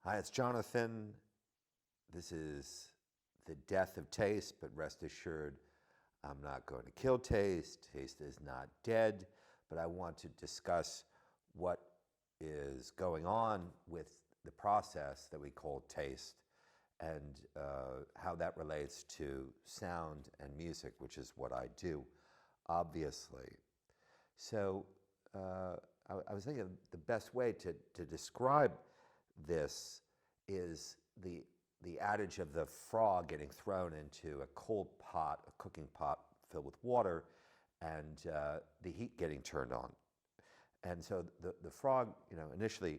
Hi, it's Jonathan. This is the death of taste, but rest assured, I'm not going to kill taste. Taste is not dead, but I want to discuss what is going on with the process that we call taste and how that relates to sound and music, which is what I do, obviously. So I was thinking the best way to describe this is the adage of the frog getting thrown into a cold pot, a cooking pot filled with water, and the heat getting turned on. And so the frog, initially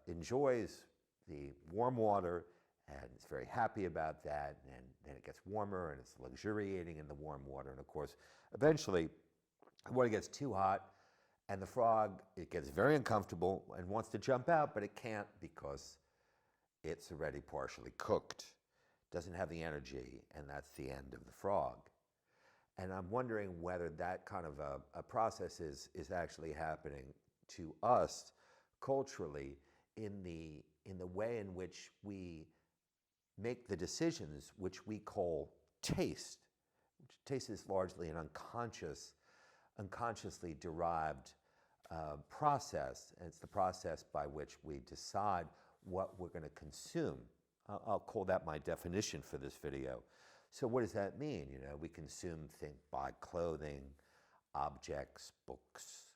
enjoys the warm water and is very happy about that. And then it gets warmer and it's luxuriating in the warm water. And of course, eventually, the water gets too hot and the frog, it gets very uncomfortable and wants to jump out, but it can't because it's already partially cooked, doesn't have the energy, and that's the end of the frog. And I'm wondering whether that kind of a process is actually happening to us culturally in the way in which we make the decisions which we call taste. Taste is largely an unconsciously derived process, and it's the process by which we decide what we're going to consume. I'll call that my definition for this video. So what does that mean? We consume, buy clothing, objects, books,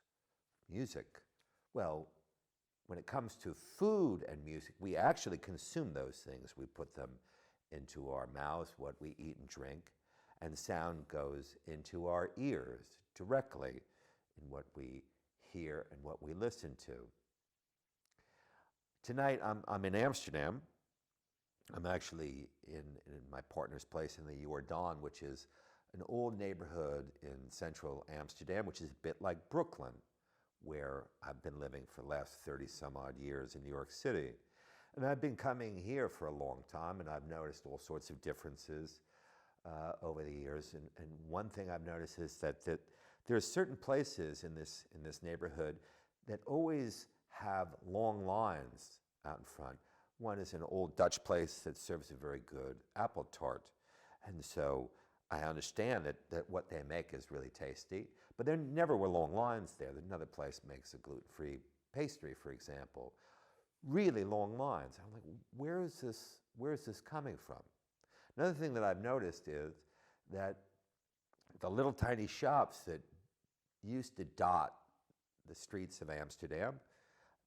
music. Well, when it comes to food and music, we actually consume those things. We put them into our mouths, what we eat and drink, and sound goes into our ears directly in what we hear and what we listen to. Tonight, I'm in Amsterdam. I'm actually in my partner's place in the Jordaan, which is an old neighborhood in central Amsterdam, which is a bit like Brooklyn, where I've been living for the last 30-some odd years in New York City. And I've been coming here for a long time, and I've noticed all sorts of differences over the years. And one thing I've noticed is that there are certain places in this neighborhood that always have long lines out in front. One is an old Dutch place that serves a very good apple tart. And so I understand that what they make is really tasty, but there never were long lines there. Another place makes a gluten-free pastry, for example. Really long lines. I'm like, where is this coming from? Another thing that I've noticed is that the little tiny shops that used to dot the streets of Amsterdam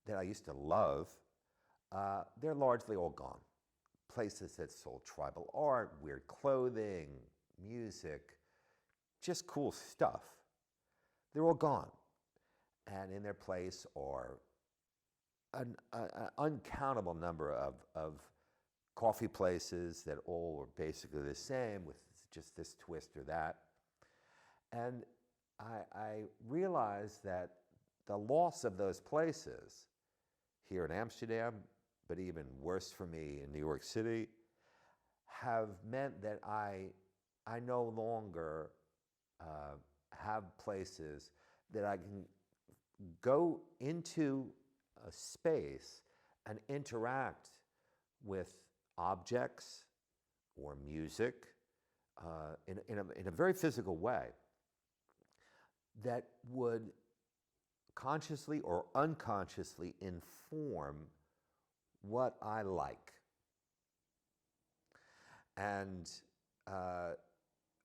that I used to love, they're largely all gone. Places that sold tribal art, weird clothing, music, just cool stuff. They're all gone. And in their place are an uncountable number of coffee places that all are basically the same with just this twist or that. And I realized that the loss of those places here in Amsterdam, but even worse for me in New York City, have meant that I no longer have places that I can go into a space and interact with objects or music in a very physical way that would consciously or unconsciously inform what I like. And I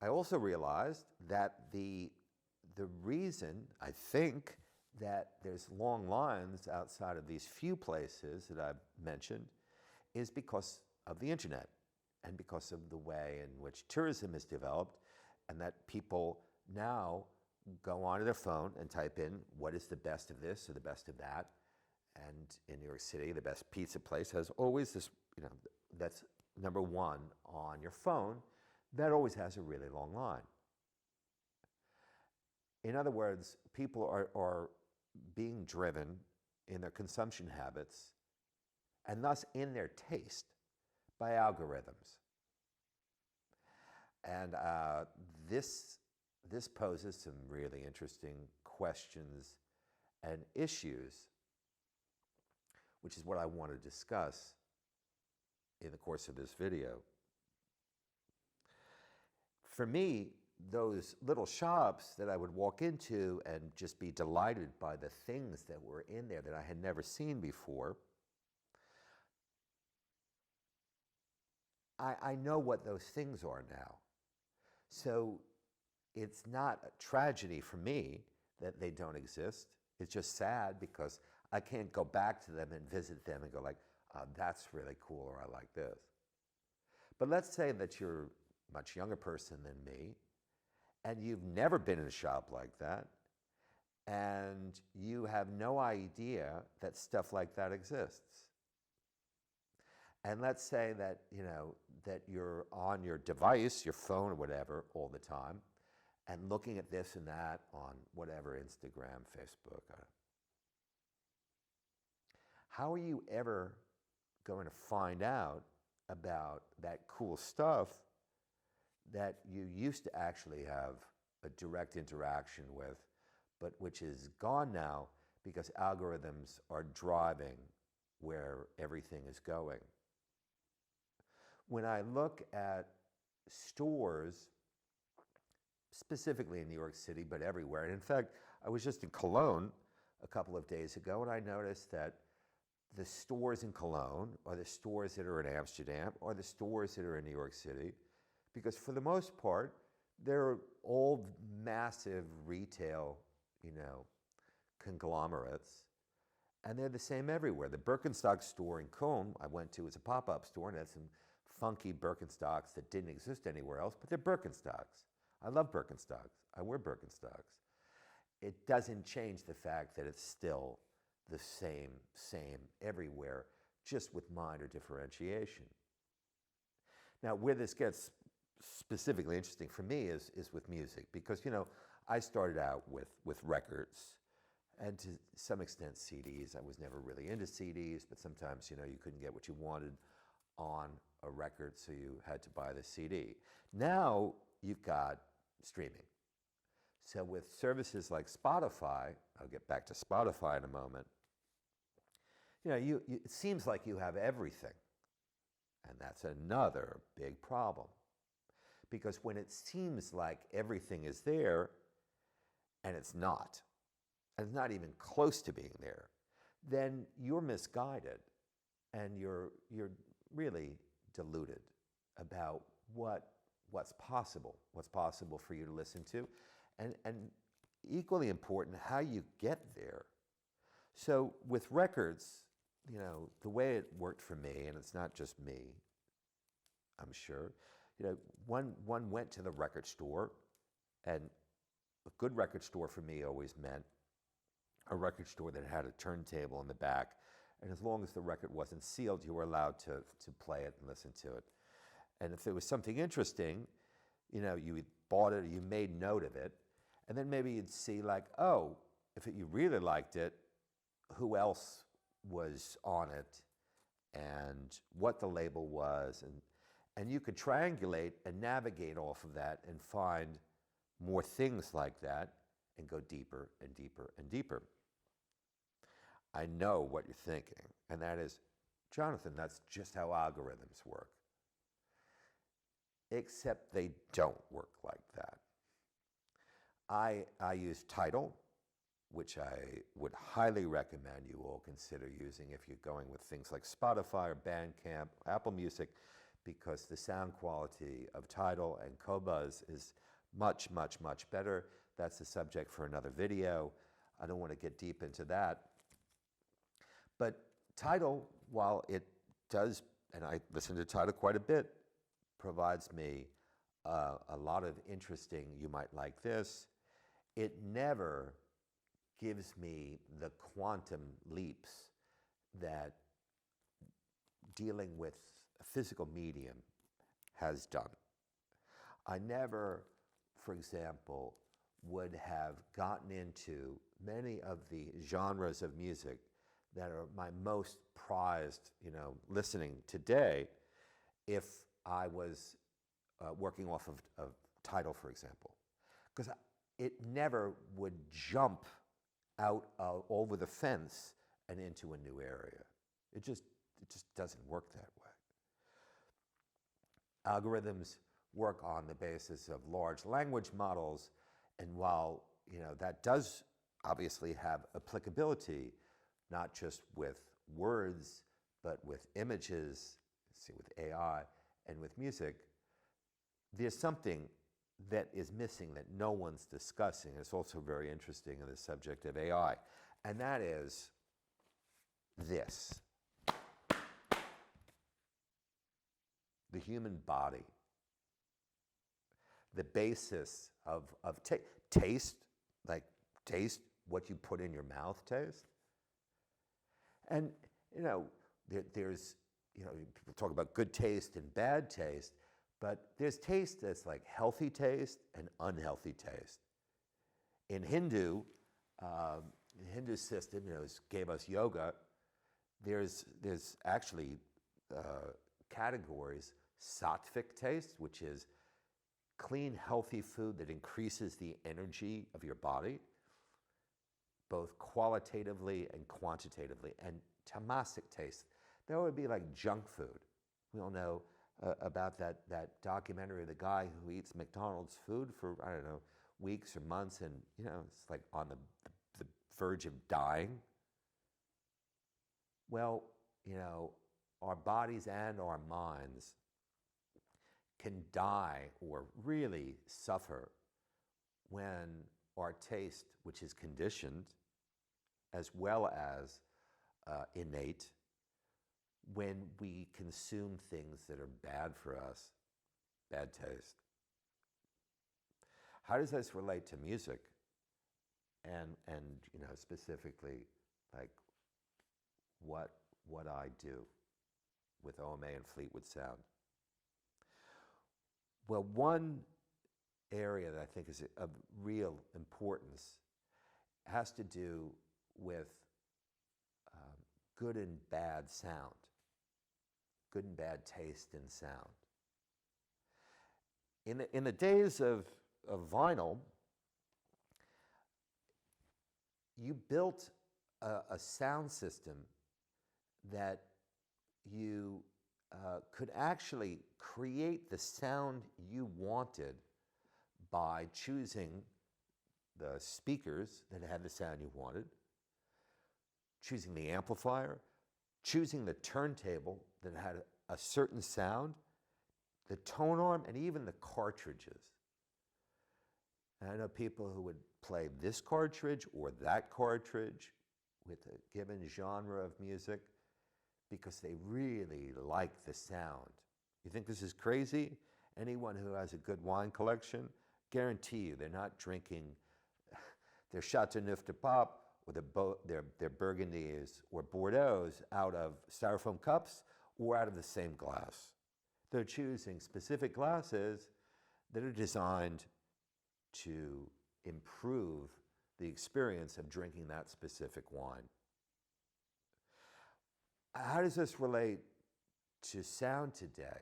also realized that the reason, I think, that there's long lines outside of these few places that I've mentioned is because of the internet and because of the way in which tourism has developed, and that people now go onto their phone and type in what is the best of this or the best of that. And in New York City, the best pizza place has always this, that's number one on your phone. That always has a really long line. In other words, people are being driven in their consumption habits and thus in their taste by algorithms. And this poses some really interesting questions and issues, which is what I want to discuss in the course of this video. For me, those little shops that I would walk into and just be delighted by the things that were in there that I had never seen before, I know what those things are now. So it's not a tragedy for me that they don't exist. It's just sad because I can't go back to them and visit them and go like, oh, that's really cool, or I like this. But let's say that you're a much younger person than me, and you've never been in a shop like that, and you have no idea that stuff like that exists. And let's say that, that you're on your device, your phone or whatever, all the time, and looking at this and that on whatever, Instagram, Facebook. How are you ever going to find out about that cool stuff that you used to actually have a direct interaction with, but which is gone now because algorithms are driving where everything is going? When I look at stores, specifically in New York City, but everywhere, and in fact, I was just in Cologne a couple of days ago, and I noticed that the stores in Cologne are the stores that are in Amsterdam or the stores that are in New York City, because for the most part, they're all massive retail, conglomerates, and they're the same everywhere. The Birkenstock store in Cologne I went to is a pop-up store, and had some funky Birkenstocks that didn't exist anywhere else, but they're Birkenstocks. I love Birkenstocks. I wear Birkenstocks. It doesn't change the fact that it's still the same everywhere, just with minor differentiation. Now, where this gets specifically interesting for me is with music, because, I started out with records, and to some extent CDs. I was never really into CDs, but sometimes, you couldn't get what you wanted on a record, so you had to buy the CD. Now you've got streaming. So with services like Spotify, I'll get back to Spotify in a moment, it seems like you have everything. And that's another big problem. Because when it seems like everything is there, and it's not even close to being there, then you're misguided, and you're really deluded about what's possible for you to listen to, and equally important, how you get there. So with records, the way it worked for me, and it's not just me, I'm sure, one went to the record store, and a good record store for me always meant a record store that had a turntable in the back, and as long as the record wasn't sealed, you were allowed to play it and listen to it. And if there was something interesting, you bought it, or you made note of it, and then maybe you'd see like, oh, if you really liked it, who else was on it, and what the label was, and you could triangulate and navigate off of that and find more things like that and go deeper and deeper and deeper. I know what you're thinking, and that is, Jonathan, that's just how algorithms work. Except they don't work like that. I use Tidal, which I would highly recommend you all consider using if you're going with things like Spotify or Bandcamp, Apple Music, because the sound quality of Tidal and Qobuz is much, much, much better. That's the subject for another video. I don't want to get deep into that. But Tidal, while it does, and I listen to Tidal quite a bit, provides me a lot of interesting, you might like this, it never gives me the quantum leaps that dealing with a physical medium has done. I never, for example, would have gotten into many of the genres of music that are my most prized, listening today, if I was working off of Tidal, for example. Because it never would jump out over the fence and into a new area. It just doesn't work that way. Algorithms work on the basis of large language models, and while that does obviously have applicability, not just with words, but with images, see, with AI and with music, there's something that is missing that no one's discussing. It's also very interesting in the subject of AI, and that is this: the human body, the basis of taste, like taste, what you put in your mouth taste. And, there's, people talk about good taste and bad taste, but there's taste that's like healthy taste and unhealthy taste. In Hindu, the Hindu system, gave us yoga. There's actually categories: sattvic taste, which is clean, healthy food that increases the energy of your body, both qualitatively and quantitatively; and tamasic taste, that would be like junk food. We all know about that documentary of the guy who eats McDonald's food for, I don't know, weeks or months, and it's like on the verge of dying. Well, our bodies and our minds can die or really suffer when our taste, which is conditioned as well as innate, when we consume things that are bad for us, bad taste. How does this relate to music? And specifically, like what I do with OMA and Fleetwood Sound? Well, one area that I think is of real importance has to do with good and bad sound, good and bad taste in sound. In the days of vinyl, you built a sound system that you could actually create the sound you wanted by choosing the speakers that had the sound you wanted, choosing the amplifier, choosing the turntable that had a certain sound, the tone arm, and even the cartridges. And I know people who would play this cartridge or that cartridge with a given genre of music because they really like the sound. You think this is crazy? Anyone who has a good wine collection, guarantee you they're not drinking their Chateauneuf de Pape or their Burgundies or Bordeaux out of styrofoam cups or out of the same glass. They're choosing specific glasses that are designed to improve the experience of drinking that specific wine. How does this relate to sound today?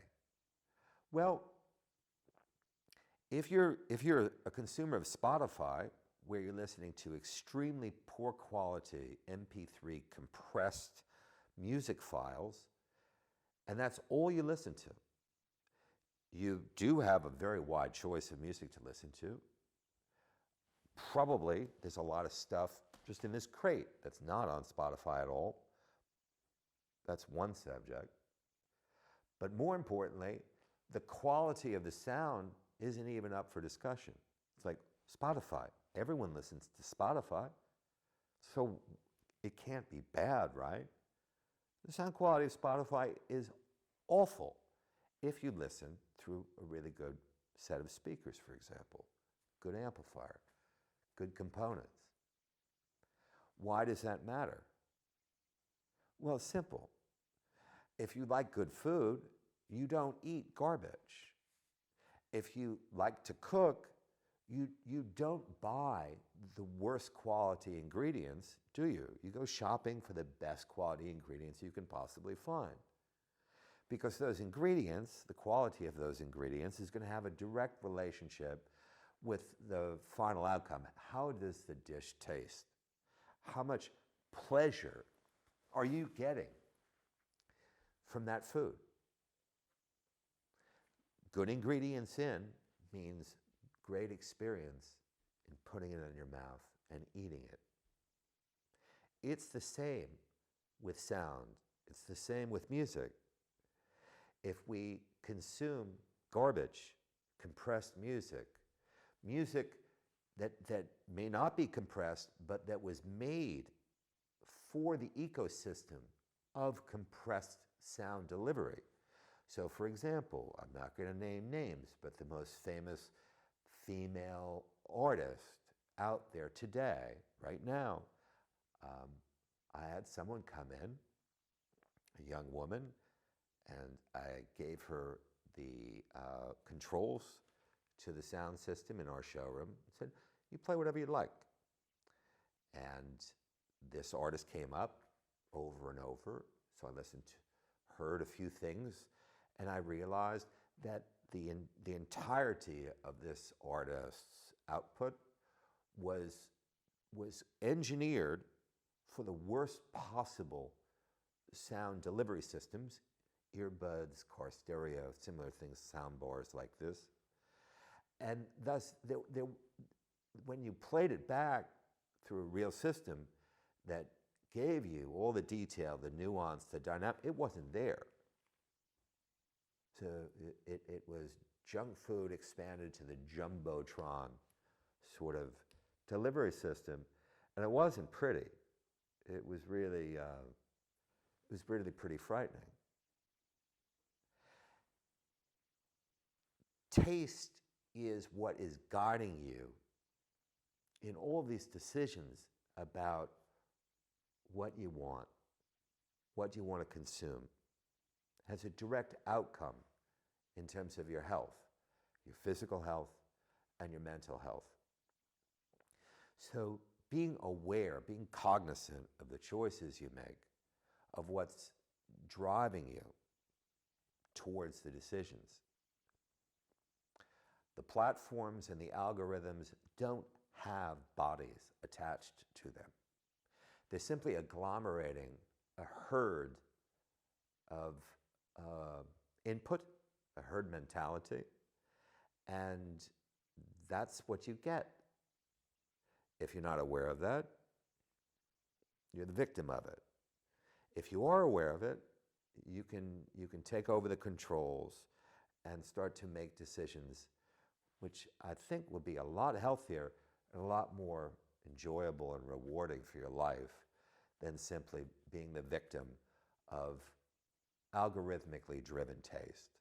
Well, if you're a consumer of Spotify, where you're listening to extremely poor quality MP3 compressed music files, and that's all you listen to, you do have a very wide choice of music to listen to. Probably there's a lot of stuff just in this crate that's not on Spotify at all. That's one subject. But more importantly, the quality of the sound isn't even up for discussion. It's like Spotify. Everyone listens to Spotify, so it can't be bad, right? The sound quality of Spotify is awful if you listen through a really good set of speakers, for example, good amplifier, good components. Why does that matter? Well, it's simple. If you like good food, you don't eat garbage. If you like to cook, you don't buy the worst quality ingredients, do you? You go shopping for the best quality ingredients you can possibly find. Because those ingredients, the quality of those ingredients, is going to have a direct relationship with the final outcome. How does the dish taste? How much pleasure are you getting from that food? good ingredients in means great experience in putting it in your mouth and eating it. It's the same with sound. It's the same with music. If we consume garbage, compressed music, music that may not be compressed, but that was made for the ecosystem of compressed sound delivery. So for example, I'm not going to name names, but the most famous female artist out there today, right now, I had someone come in, a young woman, and I gave her the controls to the sound system in our showroom and said, you play whatever you like. And this artist came up over and over, so I listened, heard a few things, and I realized that the entirety of this artist's output was engineered for the worst possible sound delivery systems, earbuds, car stereo, similar things, sound bars like this. And thus, when you played it back through a real system that gave you all the detail, the nuance, the dynamic, it wasn't there. So it was junk food expanded to the jumbotron sort of delivery system, and it wasn't pretty. It was really pretty frightening. Taste is what is guiding you in all these decisions about what you want to consume. It has a direct outcome in terms of your health, your physical health and your mental health. So being aware, being cognizant of the choices you make, of what's driving you towards the decisions. The platforms and the algorithms don't have bodies attached to them. They're simply agglomerating a herd of input, a herd mentality, and that's what you get. If you're not aware of that, you're the victim of it. If you are aware of it, you can take over the controls and start to make decisions which I think will be a lot healthier and a lot more enjoyable and rewarding for your life than simply being the victim of algorithmically driven taste.